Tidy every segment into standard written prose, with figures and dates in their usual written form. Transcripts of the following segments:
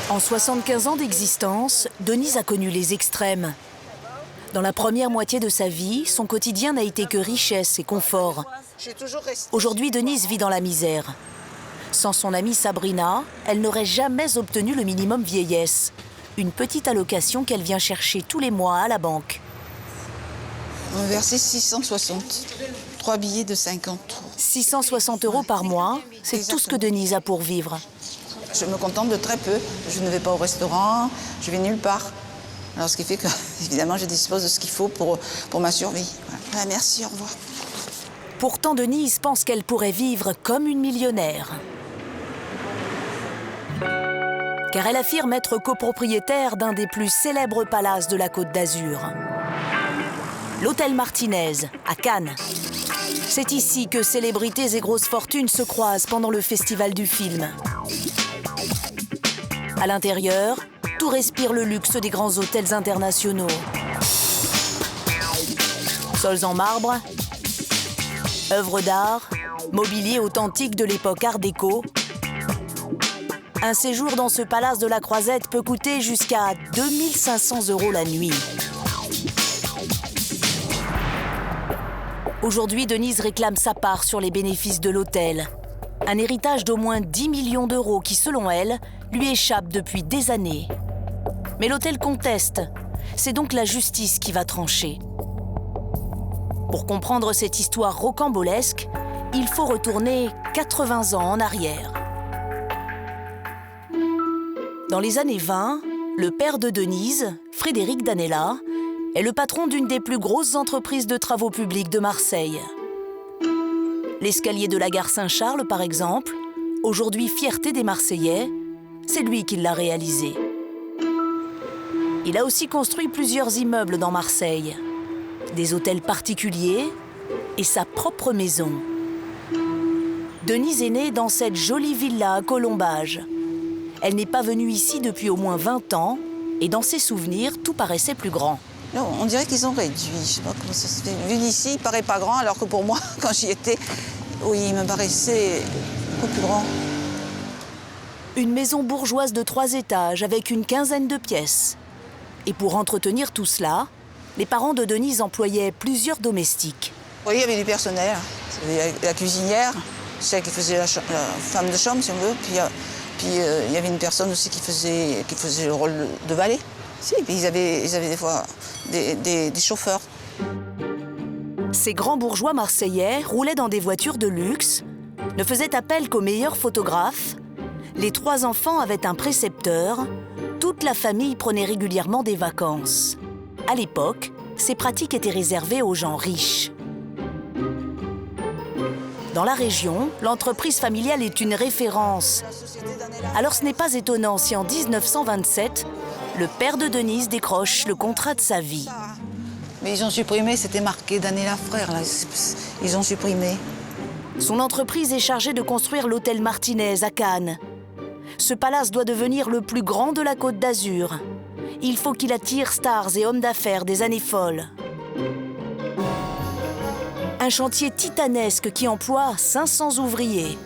En 75 ans d'existence, Denise a connu les extrêmes. Dans la première moitié de sa vie, son quotidien n'a été que richesse et confort. Aujourd'hui, Denise vit dans la misère. Sans son amie Sabrina, elle n'aurait jamais obtenu le minimum vieillesse, une petite allocation qu'elle vient chercher tous les mois à la banque. On m'a versé 660, 3 billets de 50. 660 € par mois, c'est tout ce que Denise a pour vivre. Je me contente de très peu. Je ne vais pas au restaurant, je vais nulle part. Alors ce qui fait que, évidemment, je dispose de ce qu'il faut pour ma survie. Voilà, merci, au revoir. Pourtant, Denise pense qu'elle pourrait vivre comme une millionnaire. Car elle affirme être copropriétaire d'un des plus célèbres palaces de la Côte d'Azur. L'Hôtel Martinez, à Cannes. C'est ici que célébrités et grosses fortunes se croisent pendant le festival du film. À l'intérieur, tout respire le luxe des grands hôtels internationaux. Sols en marbre, œuvres d'art, mobilier authentique de l'époque Art déco. Un séjour dans ce palace de la Croisette peut coûter jusqu'à 2 500 € la nuit. Aujourd'hui, Denise réclame sa part sur les bénéfices de l'hôtel. Un héritage d'au moins 10 millions d'euros qui, selon elle, lui échappe depuis des années. Mais l'hôtel conteste. C'est donc la justice qui va trancher. Pour comprendre cette histoire rocambolesque, il faut retourner 80 ans en arrière. Dans les années 20, le père de Denise, Frédéric Danella, est le patron d'une des plus grosses entreprises de travaux publics de Marseille. L'escalier de la gare Saint-Charles, par exemple, aujourd'hui fierté des Marseillais, c'est lui qui l'a réalisé. Il a aussi construit plusieurs immeubles dans Marseille, des hôtels particuliers et sa propre maison. Denise est née dans cette jolie villa à Colombages. Elle n'est pas venue ici depuis au moins 20 ans et dans ses souvenirs, tout paraissait plus grand. Non, on dirait qu'ils ont réduit, je sais pas comment ça se fait. Vu d'ici, il paraît pas grand, alors que pour moi, quand j'y étais, oui, il me paraissait beaucoup plus grand. Une maison bourgeoise de 3 étages avec une quinzaine de pièces. Et pour entretenir tout cela, les parents de Denise employaient plusieurs domestiques. Oui, il y avait du personnel. Il y avait la cuisinière, celle qui faisait la femme de chambre, si on veut. Puis il y avait une personne aussi qui faisait le rôle de valet. Si, puis ils avaient des fois des chauffeurs. Ces grands bourgeois marseillais roulaient dans des voitures de luxe, ne faisaient appel qu'aux meilleurs photographes. Les 3 enfants avaient un précepteur. Toute la famille prenait régulièrement des vacances. À l'époque, ces pratiques étaient réservées aux gens riches. Dans la région, l'entreprise familiale est une référence. Alors ce n'est pas étonnant si en 1927, le père de Denise décroche le contrat de sa vie. Mais ils ont supprimé, c'était marqué Danella Frères, là. Ils ont supprimé. Son entreprise est chargée de construire l'hôtel Martinez à Cannes. Ce palace doit devenir le plus grand de la Côte d'Azur. Il faut qu'il attire stars et hommes d'affaires des années folles. Un chantier titanesque qui emploie 500 ouvriers.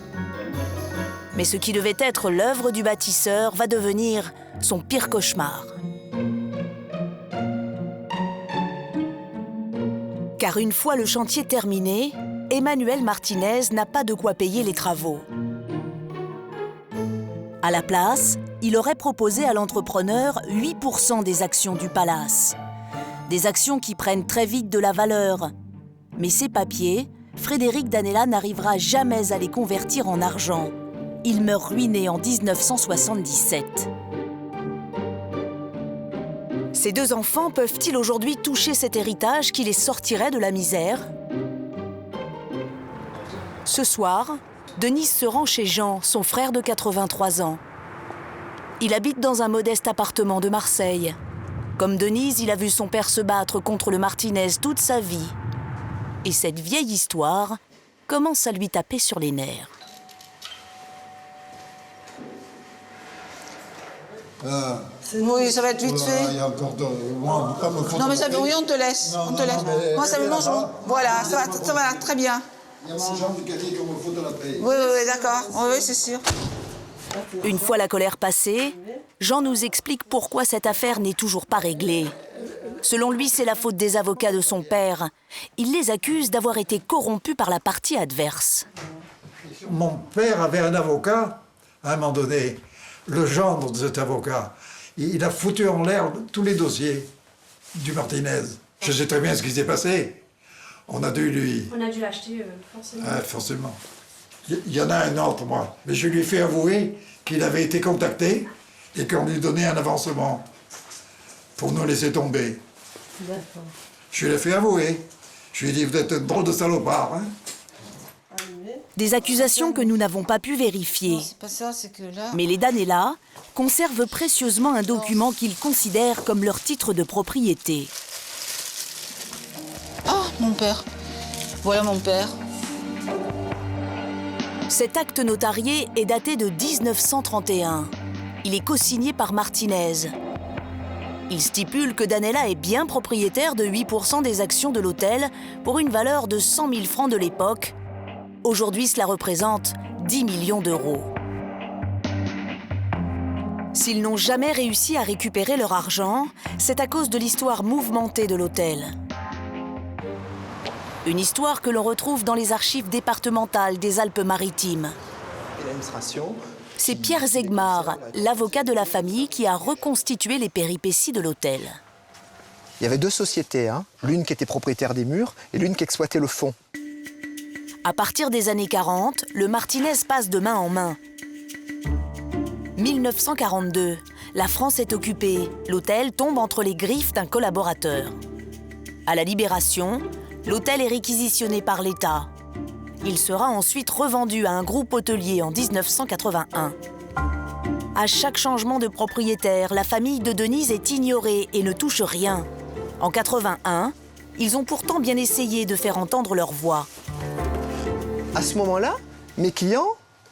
Mais ce qui devait être l'œuvre du bâtisseur va devenir son pire cauchemar. Car une fois le chantier terminé, Emmanuel Martinez n'a pas de quoi payer les travaux. À la place, il aurait proposé à l'entrepreneur 8% des actions du palace. Des actions qui prennent très vite de la valeur. Mais ces papiers, Frédéric Danella n'arrivera jamais à les convertir en argent. Il meurt ruiné en 1977. Ces 2 enfants peuvent-ils aujourd'hui toucher cet héritage qui les sortirait de la misère? Ce soir, Denise se rend chez Jean, son frère de 83 ans. Il habite dans un modeste appartement de Marseille. Comme Denise, il a vu son père se battre contre le Martinez toute sa vie. Et cette vieille histoire commence à lui taper sur les nerfs. Oui, ça va être vite fait. Il y a encore Non, mais ça, oui, on te laisse. Non, on te non, laisse. non, mais- Moi, ça me mange. Voilà, ça va, très bien. Il y a mon jambe qui a dit qu'on me faut de la paix. Oui, d'accord. Oui, c'est sûr. Une fois la colère passée, Jean nous explique pourquoi cette affaire n'est toujours pas réglée. Selon lui, c'est la faute des avocats de son père. Il les accuse d'avoir été corrompus par la partie adverse. Mon père avait un avocat, à un moment donné, le gendre de cet avocat. Il a foutu en l'air tous les dossiers du Martinez. Je sais très bien ce qui s'est passé. On a dû l'acheter, forcément. Forcément. Il y en a un autre, moi. Mais je lui ai fait avouer qu'il avait été contacté et qu'on lui donnait un avancement pour nous laisser tomber. D'accord. Je lui ai fait avouer. Je lui ai dit, vous êtes un drôle de salopard, hein. Des accusations que nous n'avons pas pu vérifier. Non, c'est pas ça, c'est que là... Mais les Danella conservent précieusement un document qu'ils considèrent comme leur titre de propriété. Ah, mon père. Voilà mon père. Cet acte notarié est daté de 1931. Il est co-signé par Martinez. Il stipule que Danella est bien propriétaire de 8% des actions de l'hôtel pour une valeur de 100 000 francs de l'époque. Aujourd'hui, cela représente 10 millions d'euros. S'ils n'ont jamais réussi à récupérer leur argent, c'est à cause de l'histoire mouvementée de l'hôtel. Une histoire que l'on retrouve dans les archives départementales des Alpes-Maritimes. C'est Pierre Zegmar, l'avocat de la famille, qui a reconstitué les péripéties de l'hôtel. Il y avait deux sociétés, hein, l'une qui était propriétaire des murs et l'une qui exploitait le fond. À partir des années 40, le Martinez passe de main en main. 1942, la France est occupée. L'hôtel tombe entre les griffes d'un collaborateur. À la Libération, l'hôtel est réquisitionné par l'État. Il sera ensuite revendu à un groupe hôtelier en 1981. À chaque changement de propriétaire, la famille de Denise est ignorée et ne touche rien. En 81, ils ont pourtant bien essayé de faire entendre leur voix. À ce moment-là, mes clients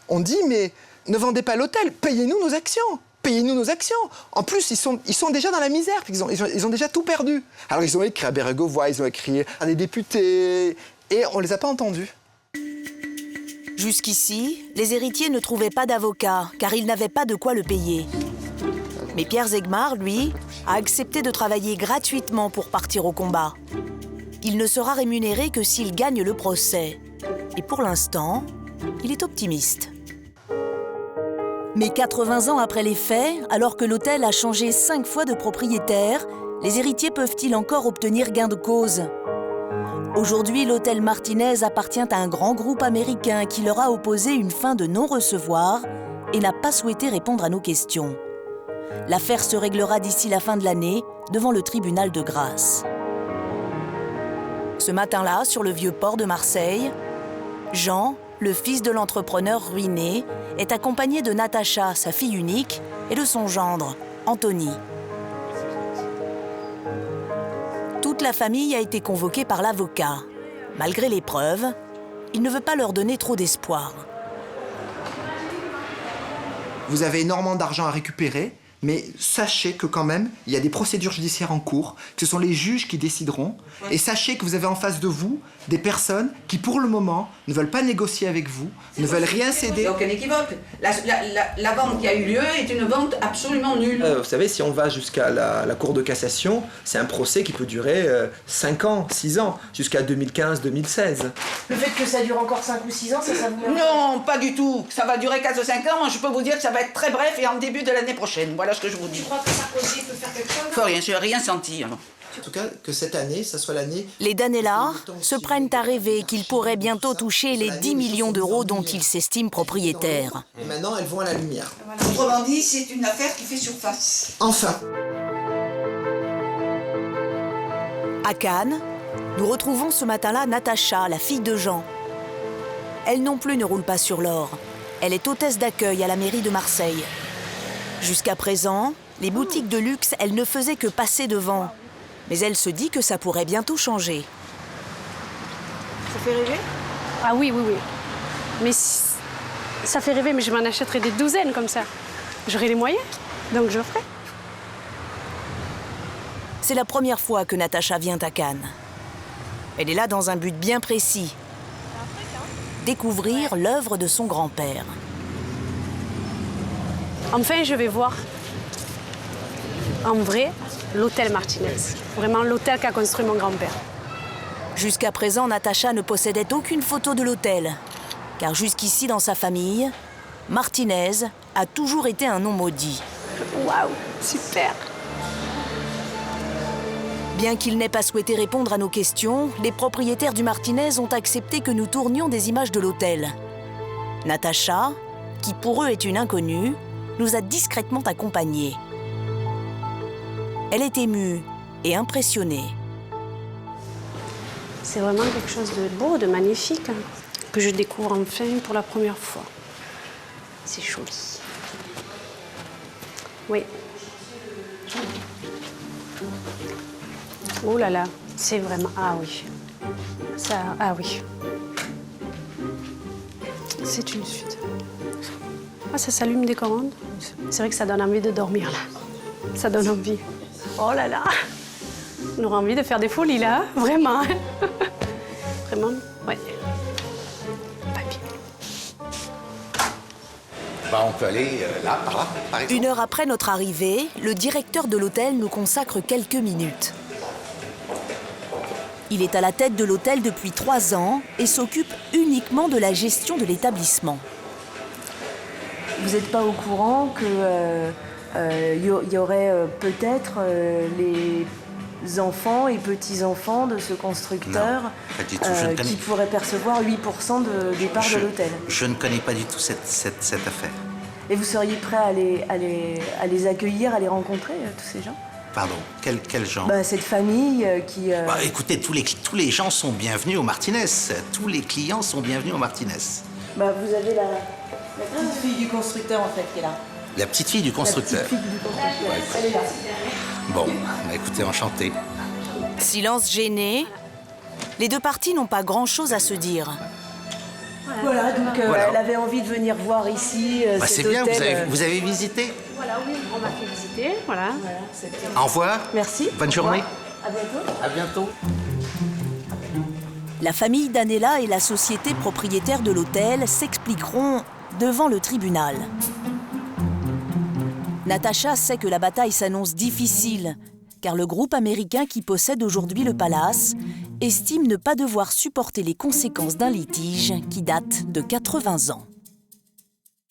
ont dit « mais ne vendez pas l'hôtel, payez-nous nos actions !» Payez-nous nos actions. En plus, ils sont déjà dans la misère. Ils ont déjà tout perdu. Alors, ils ont écrit à Bérégovoy, ils ont écrit à des députés, et on ne les a pas entendus. Jusqu'ici, les héritiers ne trouvaient pas d'avocat, car ils n'avaient pas de quoi le payer. Mais Pierre Zegmar, lui, a accepté de travailler gratuitement pour partir au combat. Il ne sera rémunéré que s'il gagne le procès. Et pour l'instant, il est optimiste. Mais 80 ans après les faits, alors que l'hôtel a changé 5 fois de propriétaire, les héritiers peuvent-ils encore obtenir gain de cause ? Aujourd'hui, l'hôtel Martinez appartient à un grand groupe américain qui leur a opposé une fin de non-recevoir et n'a pas souhaité répondre à nos questions. L'affaire se réglera d'ici la fin de l'année devant le tribunal de grâce. Ce matin-là, sur le vieux port de Marseille, Jean, le fils de l'entrepreneur ruiné, est accompagné de Natacha, sa fille unique, et de son gendre, Anthony. Toute la famille a été convoquée par l'avocat. Malgré les preuves, il ne veut pas leur donner trop d'espoir. Vous avez énormément d'argent à récupérer, mais sachez que quand même, il y a des procédures judiciaires en cours, que ce sont les juges qui décideront, et sachez que vous avez en face de vous des personnes qui, pour le moment, ne veulent pas négocier avec vous, ne veulent rien céder. Il n'y a aucun équivoque. La vente qui a eu lieu est une vente absolument nulle. Vous savez, si on va jusqu'à la Cour de cassation, c'est un procès qui peut durer 5 ans, 6 ans, jusqu'à 2015-2016. Le fait que ça dure encore 5 ou 6 ans, ça vous... Non, pas du tout. Ça va durer 4 ou 5 ans. Moi, je peux vous dire que ça va être très bref et en début de l'année prochaine. Voilà ce que je vous dis. Tu crois que Sarkozy peut faire quelque chose? Faut rien, je n'ai rien senti. Alors. En tout cas, que cette année, ça soit l'année... Les Danella se prennent à rêver qu'ils pourraient bientôt toucher les 10 millions d'euros dont ils s'estiment propriétaires. Et maintenant, elles vont à la lumière. Autrement dit, c'est une affaire qui fait surface. Enfin. À Cannes, nous retrouvons ce matin-là Natacha, la fille de Jean. Elle non plus ne roule pas sur l'or. Elle est hôtesse d'accueil à la mairie de Marseille. Jusqu'à présent, les boutiques de luxe, elle ne faisait que passer devant. Mais elle se dit que ça pourrait bientôt changer. Ça fait rêver? Ah oui. Mais ça fait rêver, mais je m'en achèterais des douzaines comme ça. J'aurais les moyens, donc je le ferai. C'est la première fois que Natacha vient à Cannes. Elle est là dans un but bien précis. Découvrir l'œuvre de son grand-père. Enfin, je vais voir en vrai l'hôtel Martinez. Vraiment l'hôtel qu'a construit mon grand-père. Jusqu'à présent, Natacha ne possédait aucune photo de l'hôtel. Car jusqu'ici, dans sa famille, Martinez a toujours été un nom maudit. Waouh, super! Bien qu'ils n'aient pas souhaité répondre à nos questions, les propriétaires du Martinez ont accepté que nous tournions des images de l'hôtel. Natacha, qui pour eux est une inconnue, nous a discrètement accompagnés. Elle est émue et impressionnée. C'est vraiment quelque chose de beau, de magnifique, hein, que je découvre enfin pour la première fois. C'est joli. Oui. Oh là là, c'est vraiment... Ah oui. Ça... Ah oui. C'est une suite. Ah, ça s'allume des commandes. C'est vrai que ça donne envie de dormir, là. Ça donne envie. Oh là là. On aura envie de faire des folies, là. Vraiment. Vraiment, ouais. Papier. Bah, on peut aller là, par exemple. Une heure après notre arrivée, le directeur de l'hôtel nous consacre quelques minutes. Il est à la tête de l'hôtel depuis 3 ans et s'occupe uniquement de la gestion de l'établissement. Vous n'êtes pas au courant qu'il y aurait peut-être les enfants et petits-enfants de ce constructeur qui pourraient percevoir 8% des parts de l'hôtel? Je ne connais pas du tout cette affaire. Et vous seriez prêt à les accueillir, à les rencontrer, tous ces gens? Pardon, quel genre? Cette famille qui... Écoutez, tous les gens sont bienvenus au Martinez. Tous les clients sont bienvenus au Martinez. vous avez la petite fille du constructeur, en fait, qui est là. La petite fille du constructeur. La petite fille du constructeur, elle est là. Bon, écoutez, enchanté. Silence gêné. Les deux parties n'ont pas grand-chose à se dire. Voilà, donc elle avait envie de venir voir ici cet C'est bien, hôtel. vous avez visité? Voilà, oui, on m'a fait visiter, voilà. Au revoir. Merci. Bonne journée. À bientôt. À bientôt. La famille Danella et la société propriétaire de l'hôtel s'expliqueront devant le tribunal. Natacha sait que la bataille s'annonce difficile, car le groupe américain qui possède aujourd'hui le palace estime ne pas devoir supporter les conséquences d'un litige qui date de 80 ans.